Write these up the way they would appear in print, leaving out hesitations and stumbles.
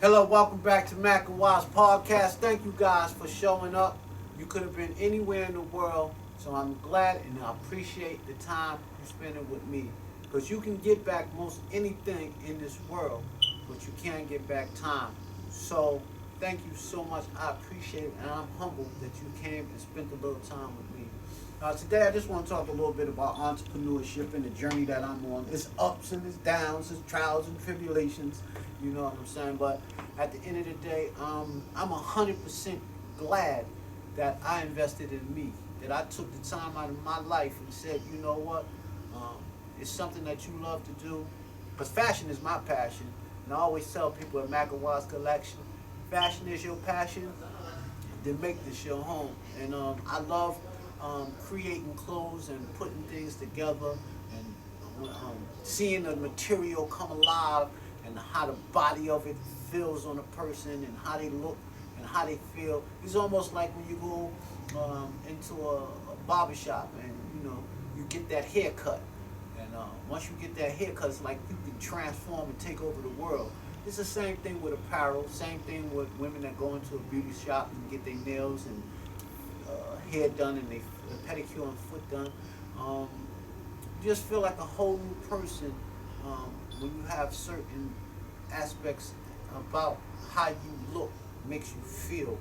Hello, welcome back to Mac and Wise Podcast. Thank you guys for showing up. You could have been anywhere in the world, so I'm glad and I appreciate the time you spending with me. Because you can get back most anything in this world, but you can't get back time. So thank you so much. I appreciate it, and I'm humbled that you came and spent a little time with me. Today, I just want to talk a little bit about entrepreneurship and the journey that I'm on. It's ups and it's downs, it's trials and tribulations. You know what I'm saying? But at the end of the day, I'm 100% glad that I invested in me. That I took the time out of my life and said, you know what? Um, it's something that you love to do. Because fashion is my passion. And I always tell people at Macawa's Collection, fashion is your passion, then make this your home. And I love creating clothes and putting things together and seeing the material come alive and how the body of it feels on a person and how they look and how they feel. It's almost like when you go into a barber shop and you get that haircut. And once you get that haircut, it's like you can transform and take over the world. It's the same thing with apparel, same thing with women that go into a beauty shop and get their nails and hair done and they pedicure and foot done. You just feel like a whole new person when you have certain aspects about how you look makes you feel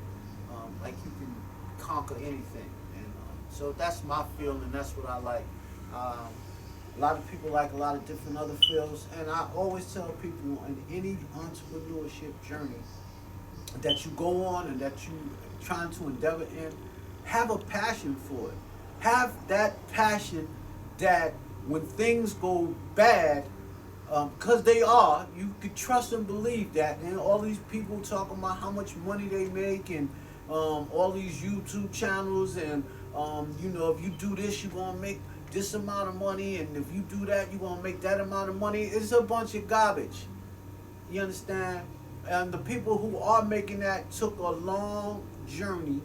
like you can conquer anything. And so that's my feeling. That's what I like. A lot of people like a lot of different other fields, and I always tell people in any entrepreneurship journey that you go on and that you trying to endeavor in, have a passion for it. Have that passion that when things go bad, because they are, you can trust and believe that. And all these people talking about how much money they make and all these YouTube channels and if you do this, you're going to make this amount of money, and if you do that, you're going to make that amount of money. It's a bunch of garbage. You understand? And the people who are making that took a long journey,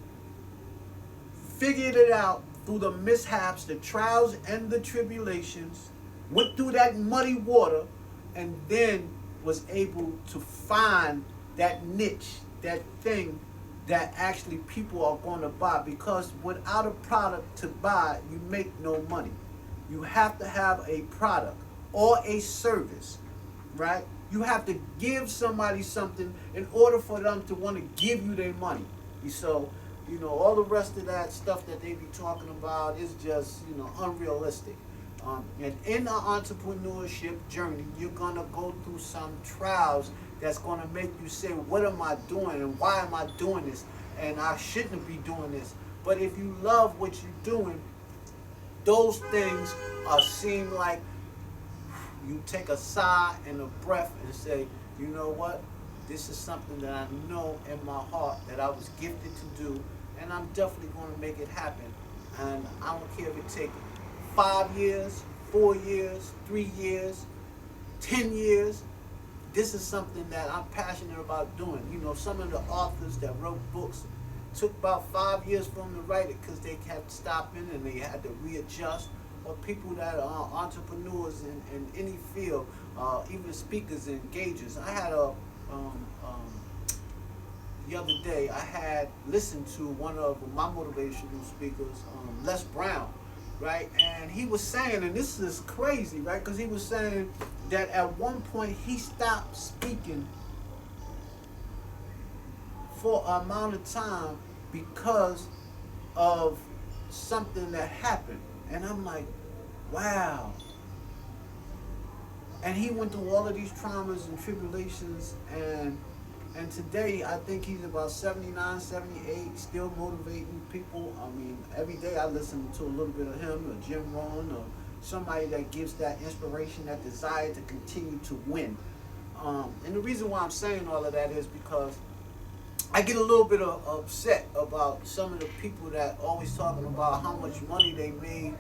figured it out through the mishaps, the trials, and the tribulations, went through that muddy water, and then was able to find that niche, that thing that actually people are going to buy. Because without a product to buy, you make no money. You have to have a product or a service, right? You have to give somebody something in order for them to want to give you their money. So, all the rest of that stuff that they be talking about is just, unrealistic. And in the entrepreneurship journey, you're going to go through some trials that's going to make you say, what am I doing and why am I doing this? And I shouldn't be doing this. But if you love what you're doing, those things seem like you take a sigh and a breath and say, you know what? This is something that I know in my heart that I was gifted to do, and I'm definitely going to make it happen. And I don't care if it takes 5 years, 4 years, 3 years, 10 years. This is something that I'm passionate about doing. Some of the authors that wrote books took about 5 years for them to write it because they kept stopping and they had to readjust. Or people that are entrepreneurs in any field, even speakers and engagers. I had the other day, I had listened to one of my motivational speakers, Les Brown, right? And he was saying, and this is crazy, right? Because he was saying that at one point he stopped speaking for an amount of time because of something that happened. And I'm like, wow. And he went through all of these traumas and tribulations, and today I think he's about 79, 78, still motivating people. I mean, every day I listen to a little bit of him or Jim Rohn or somebody that gives that inspiration, that desire to continue to win. And the reason why I'm saying all of that is because I get a little bit upset about some of the people that always talking about how much money they made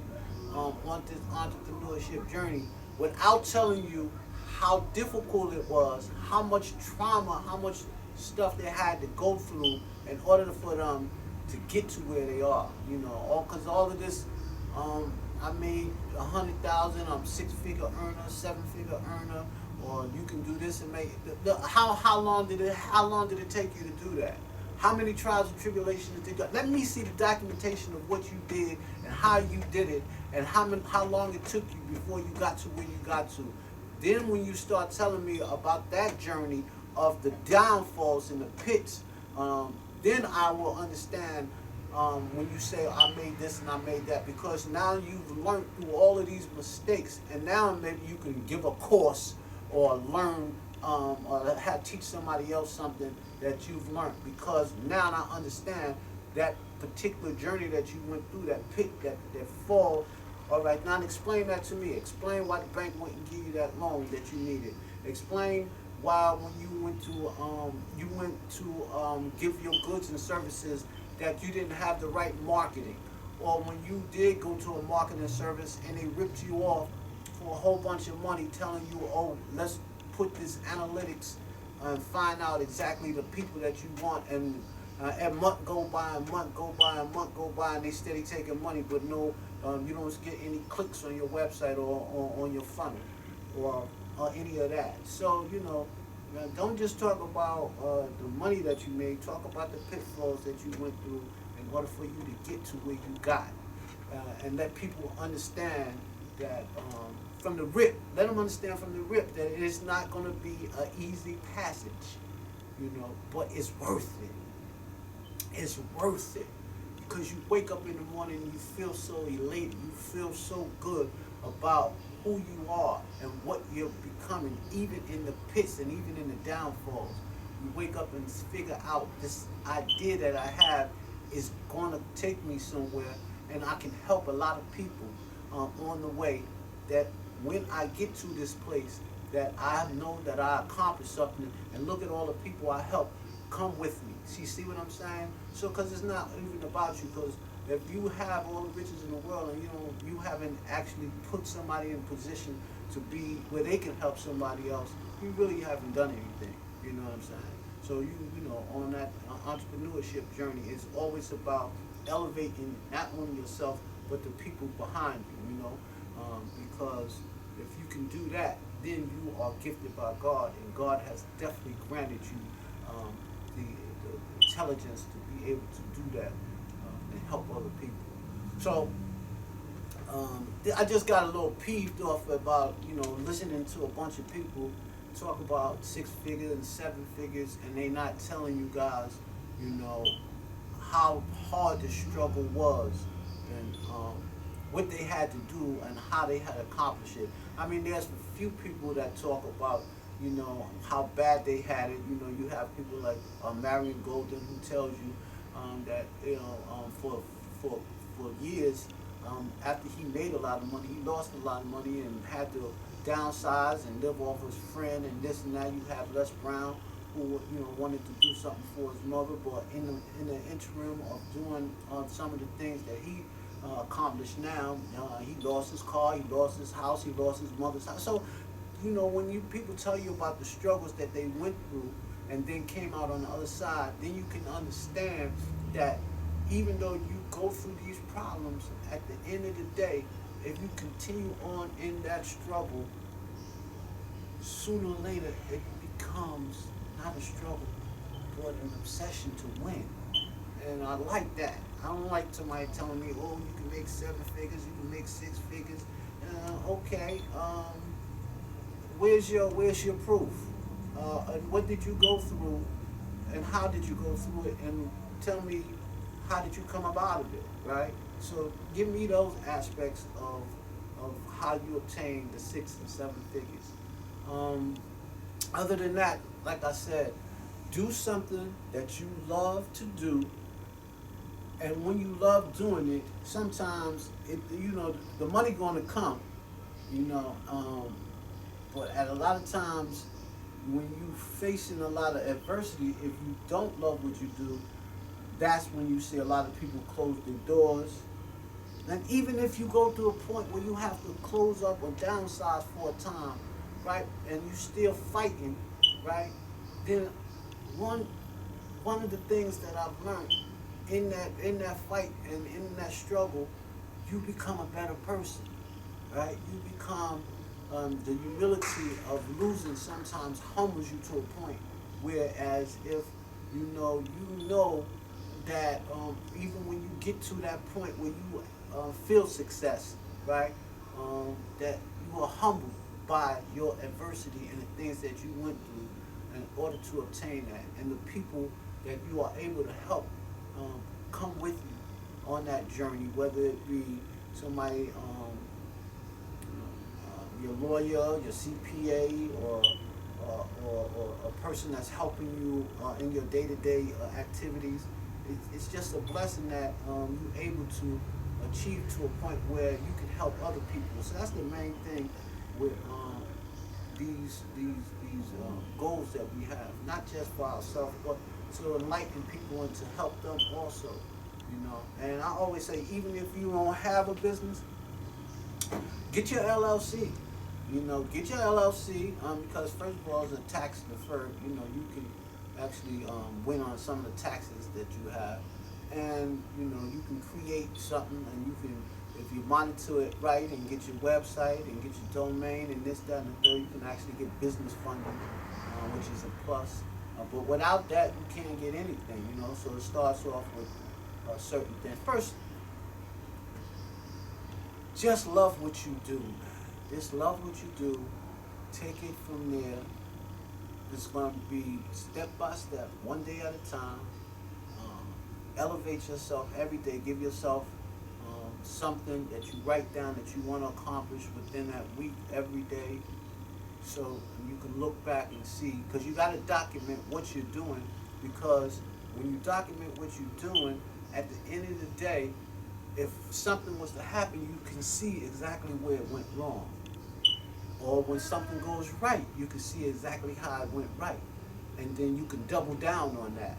on this entrepreneurship journey without telling you how difficult it was, how much trauma, how much stuff they had to go through in order for them to get to where they are. All because all of this, I made 100,000. I'm 6-figure earner, 7-figure earner. or you can do this and make it. How long did it take you to do that? How many trials and tribulations did you? Let me see the documentation of what you did and how you did it, and how long it took you before you got to where you got to. Then when you start telling me about that journey of the downfalls and the pits, then I will understand when you say I made this and I made that, because now you've learned through all of these mistakes, and now maybe you can give a course or learn or teach somebody else something that you've learned, because now I understand that particular journey that you went through, that pit, that fall. All right, now explain that to me. Explain why the bank wouldn't give you that loan that you needed. Explain why when you went to give your goods and services that you didn't have the right marketing, or when you did go to a marketing service and they ripped you off for a whole bunch of money, telling you, oh, let's put this analytics and find out exactly the people that you want, and a month go by, a month go by, a month go by, and they steady taking money, but no, you don't get any clicks on your website or on your funnel or any of that. So, don't just talk about the money that you made. Talk about the pitfalls that you went through in order for you to get to where you got, and let people understand that from the rip. Let them understand from the rip that it's not going to be an easy passage, but it's worth it. It's worth it, because you wake up in the morning and you feel so elated. You feel so good about who you are and what you're becoming, even in the pits and even in the downfalls. You wake up and figure out this idea that I have is going to take me somewhere, and I can help a lot of people on the way, that when I get to this place, that I know that I accomplished something, and look at all the people I help come with me. See what I'm saying? So, because it's not even about you, because if you have all the riches in the world and you haven't actually put somebody in position to be where they can help somebody else, you really haven't done anything. You know what I'm saying? So on that entrepreneurship journey, it's always about elevating not only yourself but the people behind you. Because if you can do that, then you are gifted by God, and God has definitely granted you the intelligence to be able to do that and help other people. So I just got a little peeved off about listening to a bunch of people talk about 6 figures and 7 figures, and they not telling you guys how hard the struggle was, and what they had to do and how they had accomplished it. I mean, there's a few people that talk about how bad they had it. You have people like Marion Golden, who tells you that for years after he made a lot of money, he lost a lot of money and had to downsize and live off his friend and this and that. You have Les Brown, who wanted to do something for his mother, but in the interim of doing some of the things that he accomplished now, he lost his car, he lost his house, he lost his mother's house. So when people tell you about the struggles that they went through and then came out on the other side, then you can understand that even though you go through these problems, at the end of the day, if you continue on in that struggle, sooner or later it becomes not a struggle, but an obsession to win. And I like that. I don't like somebody telling me, oh, you can make 7 figures, you can make 6 figures. Okay, where's your proof? And what did you go through, and how did you go through it? And tell me, how did you come up out of it, right? So give me those aspects of how you obtain the 6 and 7 figures. Other than that, like I said, do something that you love to do. And when you love doing it, sometimes the money gonna come, but at a lot of times when you facing a lot of adversity, if you don't love what you do, that's when you see a lot of people close their doors. And even if you go to a point where you have to close up or downsize for a time, right, and you still fighting, right, then one of the things that I've learned in that fight and in that struggle, you become a better person, right? You become the humility of losing sometimes humbles you to a point. Whereas if you know that even when you get to that point where you feel success, right? That you are humbled by your adversity and the things that you went through in order to obtain that, and the people that you are able to help come with you on that journey, whether it be somebody, your lawyer, your CPA, or a person that's helping you in your day-to-day activities. It's just a blessing that you're able to achieve to a point where you can help other people. So that's the main thing with these goals that we have, not just for ourselves, but to enlighten people and to help them also. And I always say, even if you don't have a business, get your LLC. Get your LLC because first of all, it's a tax deferred. You can actually win on some of the taxes that you have, and you can create something, and you can, if you monitor it right and get your website and get your domain and this, that, and the third, you can actually get business funding, which is a plus. But without that, you can't get anything. So it starts off with certain things. First, just love what you do. Just love what you do. Take it from there. It's going to be step by step, one day at a time. Elevate yourself every day. Give yourself something that you write down that you want to accomplish within that week, every day. So you can look back and see, because you got to document what you're doing, because when you document what you're doing, at the end of the day, if something was to happen, you can see exactly where it went wrong. Or when something goes right, you can see exactly how it went right. And then you can double down on that.